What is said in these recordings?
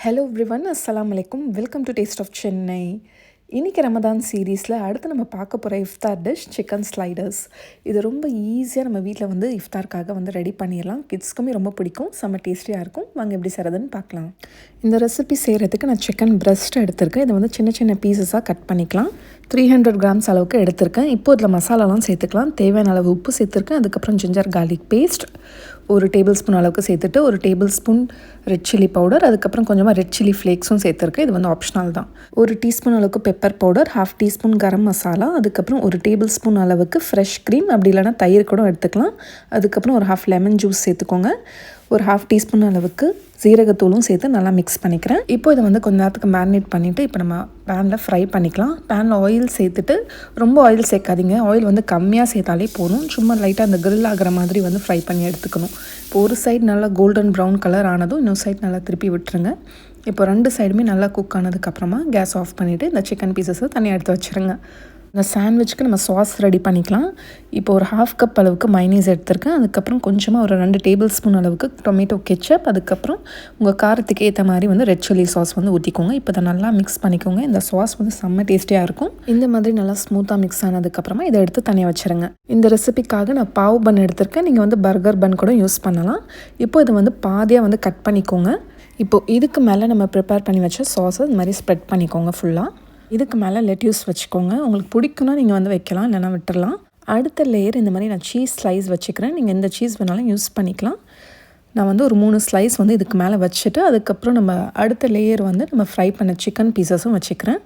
Hello everyone, அஸ்ஸலாமு அலைக்கும். Welcome to taste of Chennai. இன்றைக்கி ரமதான் சீரீஸில் அடுத்து நம்ம பார்க்க போகிற இஃப்தார் டிஷ் சிக்கன் ஸ்லைடர்ஸ். இது ரொம்ப ஈஸியாக நம்ம வீட்டில் வந்து இஃப்தார்க்காக வந்து ரெடி பண்ணிடலாம். கிட்ஸ்க்குமே ரொம்ப பிடிக்கும், செம்ம டேஸ்டியாக இருக்கும். வாங்க எப்படி செய்கிறதுன்னு பார்க்கலாம். இந்த ரெசிபி செய்கிறதுக்கு நான் சிக்கன் பிரஸ்ட் எடுத்திருக்கேன். இதை வந்து சின்ன சின்ன பீசஸாக கட் பண்ணிக்கலாம். 300 கிராம்ஸ் அளவுக்கு எடுத்திருக்கேன். இப்போ இதில் மசாலாலாம் சேர்த்துக்கலாம். தேவையான அளவு உப்பு சேர்த்துருக்கேன். அதுக்கப்புறம் ஜிஞ்சர் கார்லிக் பேஸ்ட் ஒரு டேபிள் ஸ்பூன் அளவுக்கு சேர்த்துட்டு, ஒரு table spoon red chilli powder, அதுக்கப்புறம் கொஞ்சமாக ரெட் சில்லி ஃப்ளேக்ஸும் சேர்த்துருக்கேன். இது வந்து ஆப்ஷனல் தான். ஒரு டீஸ்பூன் அளவுக்கு pepper powder, 1/2 teaspoon garam masala, அதுக்கப்புறம் ஒரு டேபிள் ஸ்பூன் அளவுக்கு ஃப்ரெஷ் க்ரீம், அப்படி இல்லைனா தயிர் கூட எடுத்துக்கலாம். அதுக்கப்புறம் ஒரு 1/2 லெமன் ஜூஸ் சேர்த்துக்கோங்க. ஒரு 1/2 டீஸ்பூன் அளவுக்கு ஜீரகத்தூளும் சேர்த்து நல்லா மிக்ஸ் பண்ணிக்கிறேன். இப்போ இதை வந்து கொஞ்ச நேரத்துக்கு மேரினேட் பண்ணிவிட்டு இப்போ நம்ம பேனில் ஃப்ரை பண்ணிக்கலாம். பேனில் ஆயில் சேர்த்துட்டு, ரொம்ப ஆயில் சேர்க்காதீங்க. ஆயில் வந்து கம்மியாக சேர்த்தாலே போதும். சும்மா லைட்டாக அந்த கிரில் ஆகிற மாதிரி வந்து ஃப்ரை பண்ணி எடுத்துக்கணும். இப்போ ஒரு சைடு நல்லா கோல்டன் ப்ரௌன் கலர் ஆனதும் இன்னொரு சைடு நல்லா திருப்பி விட்டுருங்க. இப்போ 2 சைடுமே நல்லா குக் ஆனதுக்கப்புறமா கேஸ் ஆஃப் பண்ணிவிட்டு இந்த சிக்கன் பீசஸை தனியாக எடுத்து வச்சுருங்க. இந்த சாண்ட்விச்சுக்கு நம்ம சாஸ் ரெடி பண்ணிக்கலாம். இப்போ ஒரு 1/2 கப் அளவுக்கு மைனீஸ் எடுத்திருக்கேன். அதுக்கப்புறம் கொஞ்சமாக ஒரு 2 டேபிள் ஸ்பூன் அளவுக்கு டொமேட்டோ கெச்சப், அதுக்கப்புறம் உங்கள் காரத்துக்கு ஏற்ற மாதிரி வந்து ரெட் சில்லி சாஸ் வந்து ஊற்றிக்கோங்க. இப்போ இதை நல்லா மிக்ஸ் பண்ணிக்கோங்க. இந்த சாஸ் வந்து செம்ம டேஸ்டியாக இருக்கும். இந்த மாதிரி நல்லா ஸ்மூத்தாக மிக்ஸ் ஆனதுக்கப்புறமா இதை எடுத்து தனியாக வச்சுருங்க. இந்த ரெசிபிக்காக நான் பாவ் பன் எடுத்திருக்கேன். நீங்கள் வந்து பர்கர் பன் கூட யூஸ் பண்ணலாம். இப்போ இதை வந்து பாதியாக வந்து கட் பண்ணிக்கோங்க. இப்போது இதுக்கு மேலே நம்ம ப்ரிப்பேர் பண்ணி வச்ச சாஸை இந்த மாதிரி ஸ்ப்ரெட் பண்ணிக்கோங்க ஃபுல்லாக. இதுக்கு மேலே லெட்யூஸ் வச்சுக்கோங்க. உங்களுக்கு பிடிக்குன்னா நீங்கள் வந்து வைக்கலாம், இல்லைனா விட்டுடலாம். அடுத்த லேயர் இந்த மாதிரி நான் சீஸ் ஸ்லைஸ் வச்சுக்கிறேன். நீங்கள் எந்த சீஸ் வேணாலும் யூஸ் பண்ணிக்கலாம். நான் வந்து ஒரு 3 ஸ்லைஸ் வந்து இதுக்கு மேலே வச்சுட்டு, அதுக்கப்புறம் நம்ம அடுத்த லேயர் வந்து நம்ம ஃப்ரை பண்ண சிக்கன் பீசஸும் வச்சுக்கிறேன்.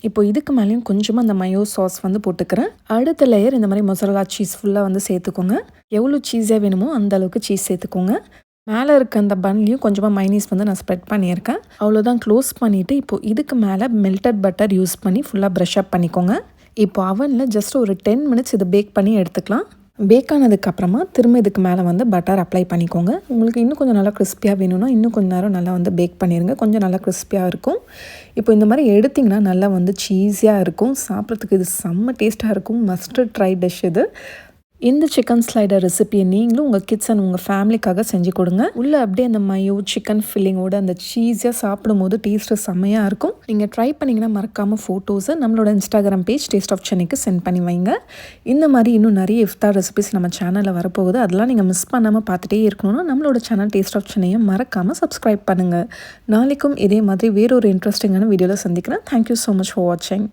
இப்போ இதுக்கு மேலேயும் கொஞ்சமாக அந்த மயோ சாஸ் வந்து போட்டுக்கிறேன். அடுத்த லேயர் இந்த மாதிரி மொசரல்லா சீஸ் ஃபுல்லாக வந்து சேர்த்துக்கோங்க. எவ்வளோ சீஸாக வேணுமோ அந்த அளவுக்கு சீஸ் சேர்த்துக்கோங்க. மேலே இருக்க அந்த பன்லேயும் கொஞ்சமாக மைனீஸ் வந்து நான் ஸ்ப்ரெட் பண்ணியிருக்கேன். அவ்வளோதான், க்ளோஸ் பண்ணிவிட்டு இப்போது இதுக்கு மேலே மெல்டட் பட்டர் யூஸ் பண்ணி ஃபுல்லாக ப்ரஷ் அப் பண்ணிக்கோங்க. இப்போ அவனில் ஜஸ்ட் ஒரு 10 மினிட்ஸ் இதை பேக் பண்ணி எடுத்துக்கலாம். பேக் ஆனதுக்கப்புறமா திரும்ப இதுக்கு மேலே வந்து பட்டர் அப்ளை பண்ணிக்கோங்க. உங்களுக்கு இன்னும் கொஞ்சம் நல்லா கிறிஸ்பியாக வேணும்னா இன்னும் கொஞ்சம் நேரம் நல்லா வந்து பேக் பண்ணிடுங்க. கொஞ்சம் நல்லா கிறிஸ்பியாக இருக்கும். இப்போ இந்த மாதிரி எடுத்திங்கன்னா நல்லா வந்து சீஸியாக இருக்கும். சாப்பிட்றதுக்கு இது செம்ம டேஸ்ட்டாக இருக்கும். மஸ்ட் ட்ரை டிஷ் இது. இந்த சிக்கன் ஸ்லைடர் ரெசிபியை நீங்களும் உங்கள் கிட்ஸ் அண்ட் உங்கள் ஃபேமிலிக்காக செஞ்சு கொடுங்க. உள்ளே அப்படியே அந்த மயோ சிக்கன் ஃபில்லிங்கோட அந்த சீஸியாக சாப்பிடும்போது டேஸ்ட்டு செம்மையாக இருக்கும். நீங்கள் ட்ரை பண்ணிங்கன்னா மறக்காமல் ஃபோட்டோஸை நம்மளோட இன்ஸ்டாகிராம் பேஜ் டேஸ்ட் ஆஃப் சென்னைக்கு சென்ட் பண்ணி வைங்க. இந்த மாதிரி இன்னும் நிறைய இஃப்தார் ரெசிபிஸ் நம்ம சேனலில் வரப்போகுது. அதெல்லாம் நீங்கள் மிஸ் பண்ணாமல் பார்த்துட்டே இருக்கணும்னா நம்மளோட சேனல் டேஸ்ட் ஆஃப் சென்னையை மறக்காமல் சப்ஸ்கிரைப் பண்ணுங்கள். நாளைக்கும் இதே மாதிரி வேறொரு இன்ட்ரெஸ்டிங்கான வீடியோவில் சந்திக்கிறேன். தேங்க்யூ ஸோ மச் ஃபார் வாட்சிங்.